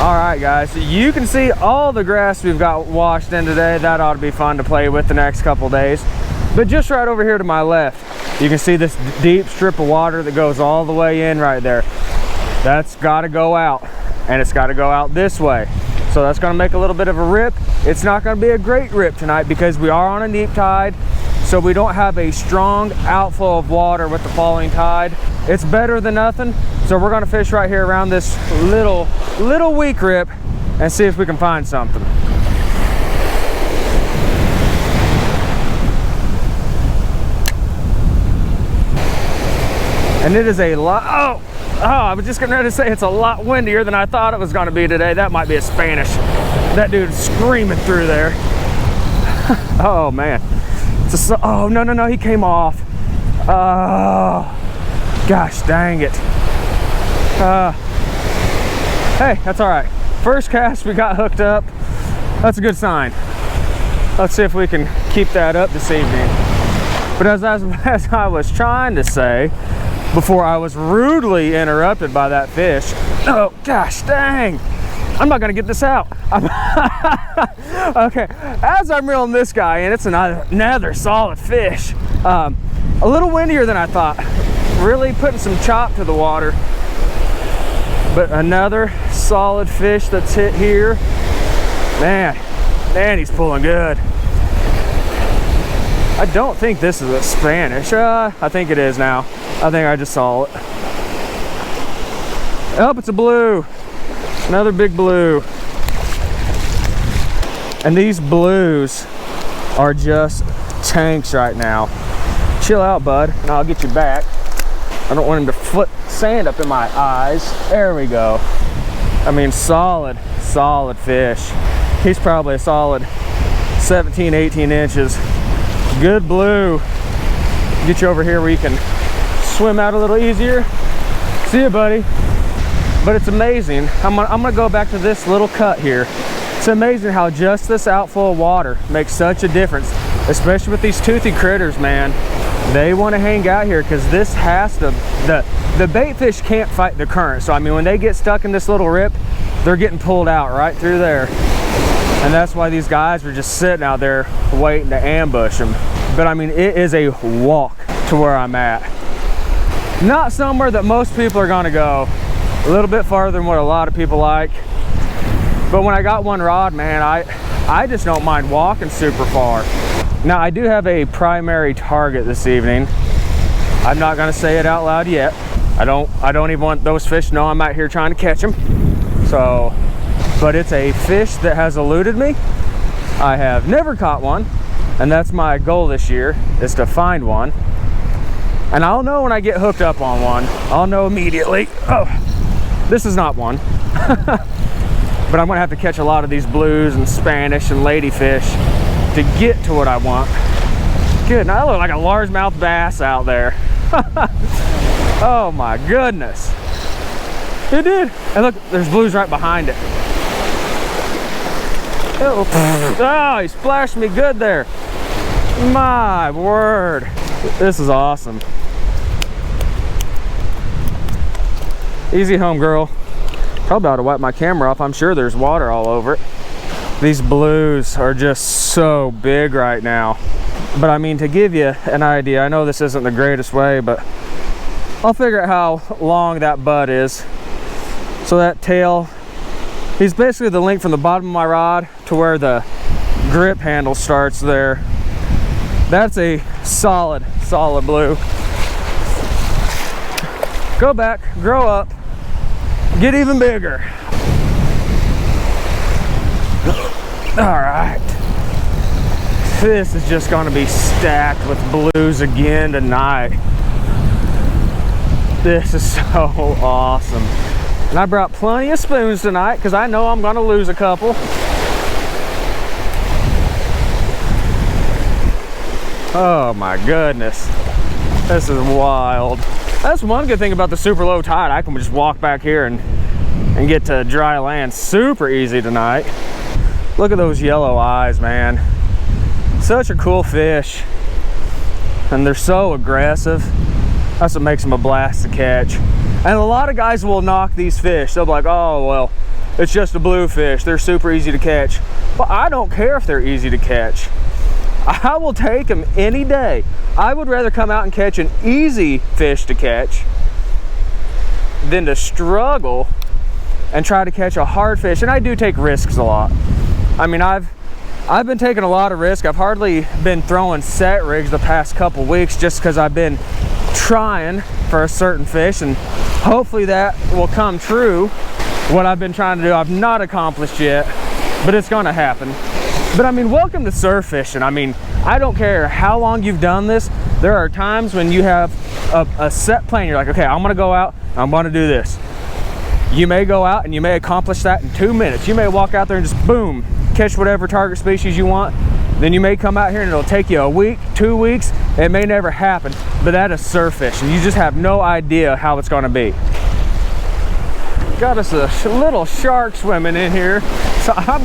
All right, guys, so you can see all the grass we've got washed in today. That ought to be fun to play with the next couple days. But just right over here to my left, you can see this deep strip of water that goes all the way in right there. That's got to go out, and it's got to go out this way. So that's going to make a little bit of a rip. It's not going to be a great rip tonight because we are on a neap tide, so we don't have a strong outflow of water with the falling tide. It's better than nothing. So we're going to fish right here around this little weak rip and see if we can find something. And it is a lot, I was just getting ready to say it's a lot windier than I thought it was going to be today. That might be a Spanish. That dude's screaming through there. Oh man. Oh, no, he came off. Oh, gosh dang it. Hey, that's all right. First cast, we got hooked up. That's a good sign. Let's see if we can keep that up this evening. But as I was trying to say, before I was rudely interrupted by that fish, oh gosh dang, I'm not gonna get this out. Okay, as I'm reeling this guy in, it's another solid fish. A little windier than I thought. Really putting some chop to the water. But another solid fish that's hit here. Man, he's pulling good. I don't think this is a Spanish. I think it is now. I think I just saw it. Oh, it's a blue. Another big blue. And these blues are just tanks right now. Chill out, bud, and I'll get you back. I don't want him to flip sand up in my eyes. There we go. I mean, solid fish. He's probably a solid 17, 18 inches. Good blue. Get you over here where you can swim out a little easier. See you, buddy. But it's amazing. I'm gonna go back to this little cut here. It's amazing how just this outflow of water makes such a difference, especially with these toothy critters, man. They want to hang out here because this has to, the bait fish can't fight the current. So I mean, when they get stuck in this little rip, they're getting pulled out right through there. And that's why these guys are just sitting out there waiting to ambush them. But I mean, it is a walk to where I'm at. Not somewhere that most people are gonna go. A little bit farther than what a lot of people like. But when I got one rod, man, I just don't mind walking super far. Now, I do have a primary target this evening. I'm not gonna say it out loud yet. I don't even want those fish to know I'm out here trying to catch them. So, but it's a fish that has eluded me. I have never caught one, and that's my goal this year, is to find one. And I'll know when I get hooked up on one. I'll know immediately. Oh, this is not one. But I'm gonna have to catch a lot of these blues and Spanish and ladyfish to get to what I want. Good, now I look like a largemouth bass out there. Oh my goodness. It did. And look, there's blues right behind it. Oh, he splashed me good there. My word. This is awesome. Easy home, girl. Probably ought to wipe my camera off. I'm sure there's water all over it. These blues are just so big right now. But I mean, to give you an idea, I know this isn't the greatest way, but I'll figure out how long that butt is. So that tail, he's basically the length from the bottom of my rod to where the grip handle starts there. That's a solid blue. Go back, grow up, get even bigger. All right. This is just gonna be stacked with blues again tonight. This is so awesome. And I brought plenty of spoons tonight because I know I'm gonna lose a couple. Oh my goodness. This is wild. That's one good thing about the super low tide. I can just walk back here and get to dry land super easy tonight. Look at those yellow eyes, man. Such a cool fish. And they're so aggressive. That's what makes them a blast to catch. And a lot of guys will knock these fish. They'll be like, oh, well, it's just a bluefish, they're super easy to catch. But I don't care if they're easy to catch. I will take them any day. I would rather come out and catch an easy fish to catch than to struggle and try to catch a hard fish. And I do take risks a lot. I mean, I've been taking a lot of risk. I've hardly been throwing set rigs the past couple weeks just because I've been trying for a certain fish, and hopefully that will come true. What I've been trying to do, I've not accomplished yet, but it's gonna happen. But I mean, welcome to surf fishing. I mean, I don't care how long you've done this. There are times when you have a set plan. You're like, okay, I'm gonna go out, I'm gonna do this. You may go out and you may accomplish that in 2 minutes. You may walk out there and just boom, catch whatever target species you want. Then you may come out here and it'll take you a week, 2 weeks. It may never happen, but that is surf fishing. You just have no idea how it's gonna be. Got us a little shark swimming in here. So I'm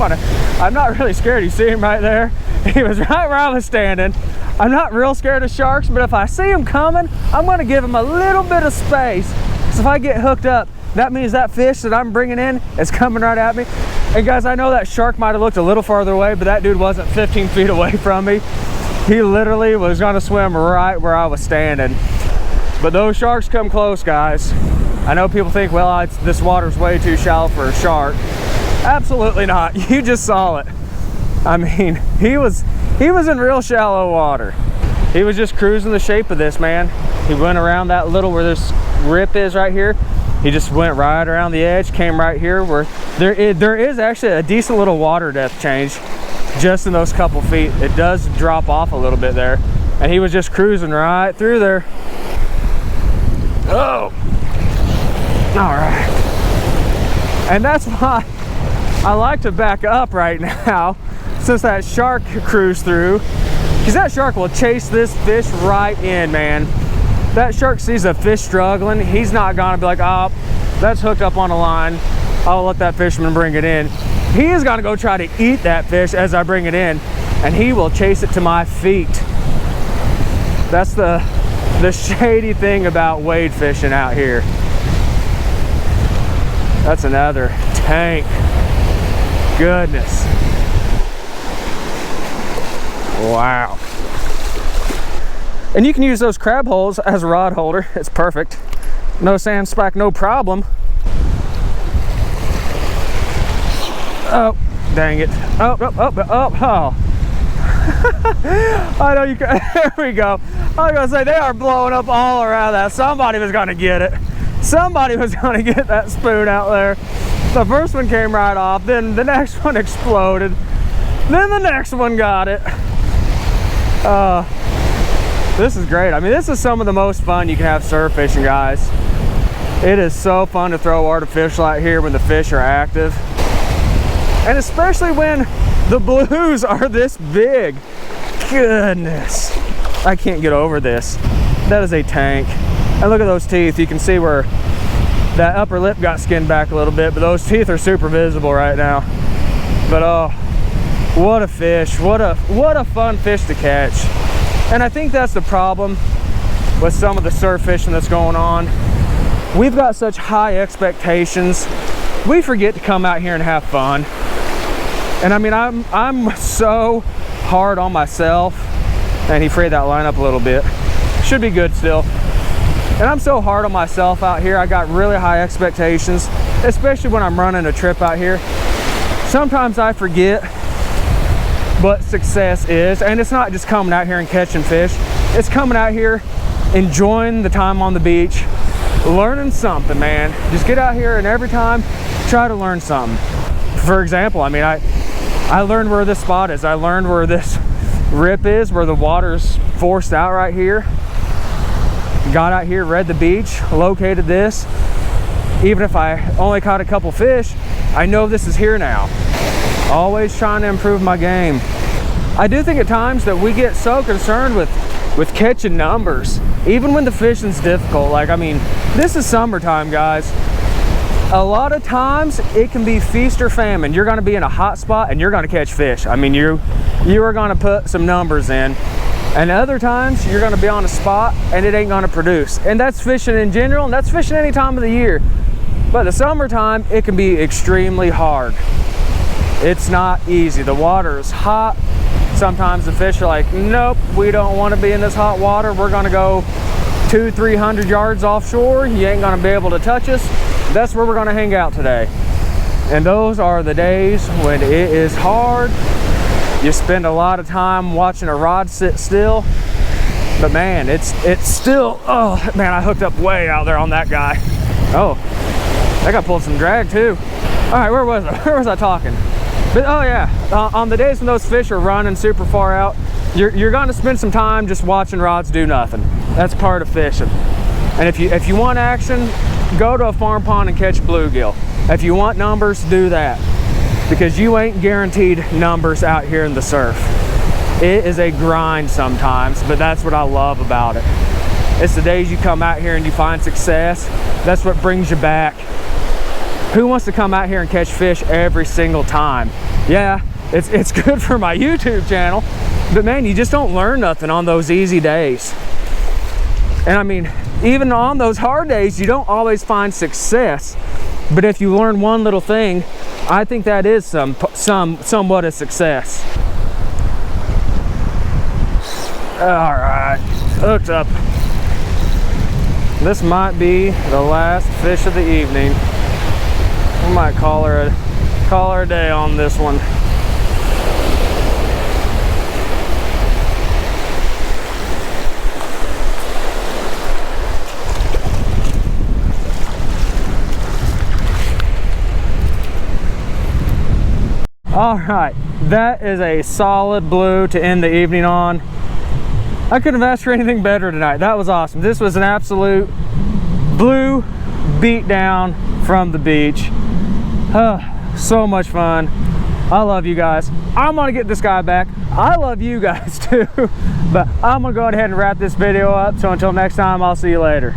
not really scared. You see him right there? He was right where I was standing. I'm not real scared of sharks, but if I see him coming, I'm gonna give him a little bit of space. So if I get hooked up, that means that fish that I'm bringing in is coming right at me. And guys, I know that shark might have looked a little farther away, but that dude wasn't 15 feet away from me. He literally was gonna swim right where I was standing. But those sharks come close, guys. I know people think, well, this water's way too shallow for a shark. Absolutely not. You just saw it. I mean, he was in real shallow water. He was just cruising the shape of this, man. He went around that little where this rip is right here. He just went right around the edge, came right here where there is actually a decent little water depth change just in those couple feet. It does drop off a little bit there. And he was just cruising right through there. Oh, all right. And that's why I like to back up right now since that shark cruised through, because that shark will chase this fish right in, man. That shark sees a fish struggling, he's not gonna be like, oh, that's hooked up on a line, I'll let that fisherman bring it in. He is gonna go try to eat that fish as I bring it in, and he will chase it to my feet. That's the shady thing about wade fishing out here. That's another tank. Goodness. Wow. And you can use those crab holes as a rod holder. It's perfect. No sand spike, no problem. Oh, dang it. Oh. I know you can. There we go. I was gonna say, they are blowing up all around that. Somebody was gonna get it. Somebody was gonna get that spoon out there. The first one came right off, then the next one exploded, then the next one got it. This is great. I mean, this is some of the most fun you can have surf fishing, guys. It is so fun to throw artificial out here when the fish are active. And especially when the blues are this big. Goodness. I can't get over this. That is a tank. And look at those teeth. You can see where that upper lip got skinned back a little bit, but those teeth are super visible right now. But oh, what a fish. What a fun fish to catch. And I think that's the problem with some of the surf fishing that's going on. We've got such high expectations. We forget to come out here and have fun. And I mean, I'm so hard on myself. And he frayed that line up a little bit. Should be good still. And I'm so hard on myself out here. I got really high expectations, especially when I'm running a trip out here. Sometimes I forget what success is, and it's not just coming out here and catching fish. It's coming out here, enjoying the time on the beach, learning something, man. Just get out here and every time try to learn something. For example, I mean, I learned where this spot is. I learned where this rip is, where the water's forced out right here. Got out here, read the beach, located this. Even if I only caught a couple fish, I know this is here now. Always trying to improve my game. I do think at times that we get so concerned with catching numbers, even when the fishing's difficult. Like, I mean, this is summertime, guys. A lot of times it can be feast or famine. You're gonna be in a hot spot and you're gonna catch fish. I mean, you are gonna put some numbers in. And other times you're gonna be on a spot and it ain't gonna produce. And that's fishing in general, and that's fishing any time of the year. But the summertime, it can be extremely hard. It's not easy. The water is hot. Sometimes the fish are like, nope, we don't want to be in this hot water. We're gonna go 200-300 yards offshore. You ain't gonna be able to touch us. That's where we're gonna hang out today. And those are the days when it is hard. You spend a lot of time watching a rod sit still. But man, it's still, oh man, I hooked up way out there on that guy. Oh, that guy pulled some drag too. All right, where was I? Where was I talking? But oh yeah, on the days when those fish are running super far out, you're gonna spend some time just watching rods do nothing. That's part of fishing. And if you want action, go to a farm pond and catch bluegill. If you want numbers, do that. Because you ain't guaranteed numbers out here in the surf. It is a grind sometimes, but that's what I love about it. It's the days you come out here and you find success. That's what brings you back. Who wants to come out here and catch fish every single time? Yeah, it's good for my YouTube channel, but man, you just don't learn nothing on those easy days. And I mean, even on those hard days, you don't always find success. But if you learn one little thing, I think that is somewhat a success. All right, hooked up. This might be the last fish of the evening. We might call her a day on this one. All right, that is a solid blue to end the evening on. I couldn't have asked for anything better tonight. That was awesome. This was an absolute blue beat down from the beach. So much fun. I love you guys. I'm gonna get this guy back. I love you guys too. But I'm gonna go ahead and wrap this video up. So until next time, I'll see you later.